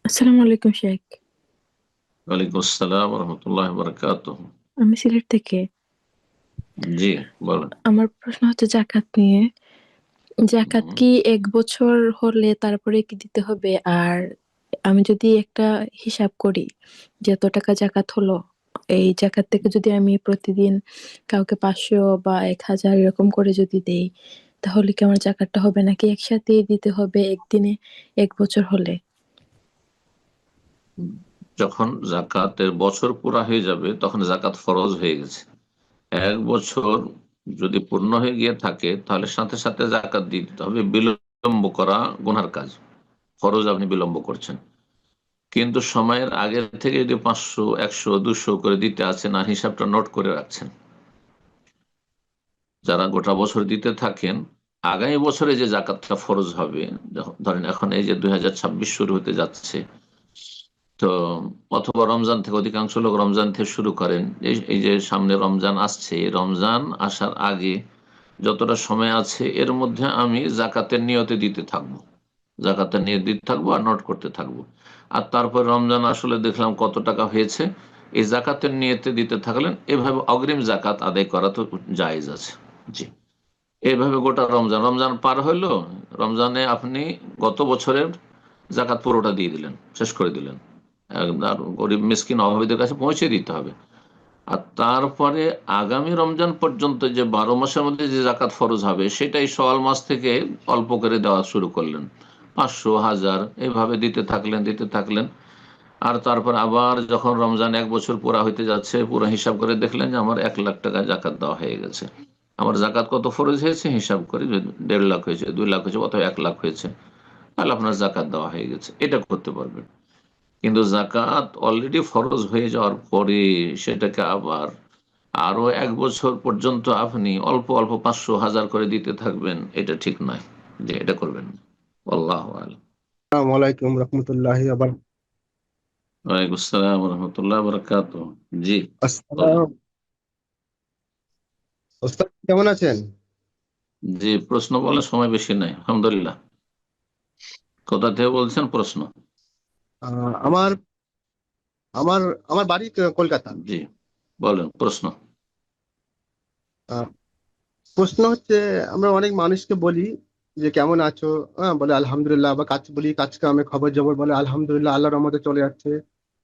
আসসালামু আলাইকুম শেখ। ওয়ালাইকুম আসসালাম রহমতুল্লাহ বারাকাতুহ। আমি সিলেট থেকে। জি, বলেন। আমার প্রশ্ন হচ্ছে জাকাত নিয়ে। জাকাত হুম, কি ১ বছর হলে তারপরে কি দিতে হবে? আর আমি যদি একটা হিসাব করি যে এত টাকা জাকাত হলো, এই জাকাত থেকে যদি আমি প্রতিদিন কাউকে ৫০০ বা ১,০০০ এরকম করে যদি দেই, তাহলে কি আমার জাকাতটা হবে নাকি একসাথে দিতে হবে একদিনে ১ বছর হলে? যখন জাকাতের বছর পুরা হয়ে যাবে তখন জাকাত ফরজ হয়ে গেছে। 1 বছর যদি পূর্ণ হয়ে গিয়ে থাকে তাহলে সাথে সাথে জাকাত দিয়ে দিতে হবে। বিলম্ব করা গুনার কাজ। ফরজ আপনি বিলম্ব করছেন, কিন্তু সময়ের আগে থেকে যদি 500 100 200 করে দিতে আছেন আর হিসাবটা নোট করে রাখছেন, যারা গোটা বছর দিতে থাকেন, আগামী বছরে যে জাকাতটা ফরজ হবে, ধরেন এখন এই যে 2026 শুরু হতে যাচ্ছে, তো অথবা রমজান থেকে, অধিকাংশ লোক রমজান থেকে শুরু করেন। এই যে সামনে রমজান আসছে, এই রমজান আসার আগে যতটা সময় আছে এর মধ্যে আমি জাকাতের নিয়তে দিতে থাকবো। জাকাতের নিয়ত দিতে থাকবো আর নোট করতে থাকবো। আর তারপর রমজান আসলে দেখলাম কত টাকা হয়েছে, এই জাকাতের নিয়তে দিতে থাকলেন। এভাবে অগ্রিম জাকাত আদায় করা তো জায়েজ আছে। জি, এইভাবে গোটা রমজান রমজান পার হইলো, রমজানে আপনি গত বছরের জাকাত পুরোটা দিয়ে দিলেন, শেষ করে দিলেন। আর গরিব মিসকিন অভাবীদের কাছে পৌঁছে দিতে হবে। আর তারপরে আগামী রমজান পর্যন্ত যে 12 মাসের মধ্যে যে জাকাত ফরজ হবে সেটাই শাওয়াল মাস থেকে অল্প করে দেওয়া শুরু করলেন। 500, 1000 এইভাবে দিতে থাকলেন। আর তারপর আবার যখন রমজান 1 বছর পুরা হইতে যাচ্ছে, পুরো হিসাব করে দেখলেন যে আমার 1 লাখ টাকা জাকাত দেওয়া হয়ে গেছে। আমার জাকাত কত ফরজ হয়েছে হিসাব করে, যদি 1.5 লাখ হয়েছে, 2 লাখ হয়েছে, অথবা 1 লাখ হয়েছে, তাহলে আপনার জাকাত দেওয়া হয়ে গেছে। এটা করতে পারবেন। কিন্তু জাকাত অলরেডি ফরজ হয়ে যাওয়ার পরে সেটাকে আবার আরো 1 বছর পর্যন্ত আপনি অল্প অল্প 500, 1000 করে দিতে থাকবেন, এটা ঠিক নয়। যে এটা করবেন না। আল্লাহু আলাম। আসসালামু আলাইকুম রহমতুল্লাহি আবার। ওয়ালাইকুম আসসালাম রহমতুল্লাহ বারাকাতুহ। জি, বলেন। আসসালাম। ওস্তাদ কেমন আছেন? জি, প্রশ্ন বলার সময় বেশি নাই, আলহামদুলিল্লাহ। কোথা থেকে বলছেন প্রশ্ন? আমার আমার আমার বাড়ি কলকাতা। জি, বলেন প্রশ্ন। আহ, প্রশ্ন হচ্ছে, আমরা অনেক মানুষকে বলি যে কেমন আছো, বলে আলহামদুলিল্লাহ, বা কাজ বলি কাজ কামে খবর জবর বলে আলহামদুলিল্লাহ, আল্লাহর রহমতে চলে যাচ্ছে।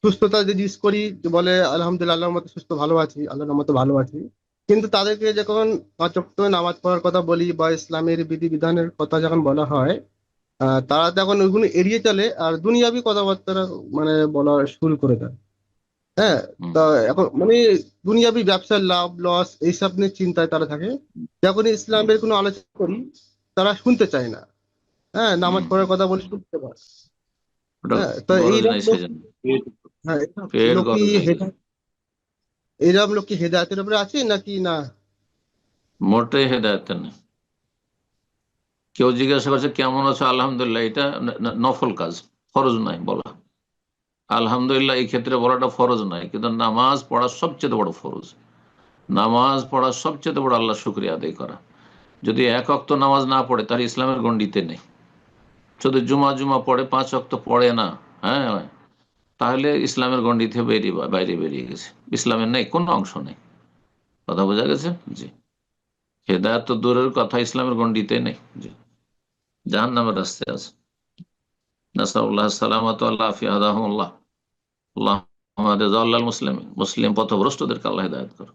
সুস্থতা যদি জিজ্ঞেস করি যে বলে আলহামদুলিল্লাহ, আল্লাহর রহমতে সুস্থ ভালো আছি, আল্লাহর রহমতে ভালো আছি। কিন্তু তাদেরকে যখন 5 ওয়াক্ত নামাজ পড়ার কথা বলি বা ইসলামের বিধি বিধানের কথা যখন বলা হয়, তারা তখন ওইগুলো এড়িয়ে চলে আর দুনিয়াবি কথাবার্তা মানে বলা শুরু করে দেয়। হ্যাঁ। হুম, তা এখন মানে দুনিয়াবি ব্যবসার লাভ লস এইসব নিয়ে চিন্তায় তারা থাকে। যখন হুম, ইসলামের কোনো আলোচনা করি তারা শুনতে চায় না। হ্যাঁ, নামাজ হুম, পড়ার কথা বলে শুনতে পারে। ওটা হ্যাঁ, তো গরজ এইরকম নাই লোক, সেজন্য। পেট হ্যাঁ এইসব পেট লোক কি গরজ নাই সেজন্য। এইরকম লোক কি হেদায়তের উপরে আছে নাকি না? মোটেই হেদায়ত নেই। কেউ জিজ্ঞাসা করছে কেমন আছো, আলহামদুলিল্লাহ, এটা নফল কাজ, ফরজ নাই বলা। আলহামদুলিল্লাহ এই ক্ষেত্রে বলাটা ফরজ নাই, কিন্তু নামাজ পড়া সবচেয়ে বড় ফরজ। নামাজ পড়া সবচেয়ে বড় আল্লাহ শুক্রিয়া আদায় করা। যদি 1 ওয়াক্ত নামাজ না পড়ে তাহলে ইসলামের গণ্ডিতে নেই। শুধু জুমা জুমা পড়ে, 5 ওয়াক্ত পড়ে না, হ্যাঁ, তাহলে ইসলামের গণ্ডিতে বেরিয়ে বাইরে বেরিয়ে গেছে। ইসলামের নেই, কোনো অংশ নেই। কথা বোঝা গেছে? জি। হেদায়ত তো দূরের কথা, ইসলামের গণ্ডিতে নেই। জি, জাহান্নামের রাস্তায় আছে। নাসাউল্লাহ সালামত আল্লাহ আফিয়া আদাহুল্লাহ। আল্লাহ আমাদের মুসলিম মুসলিম পথভ্রষ্টদেরকে আল্লাহ হেদায়ত করো।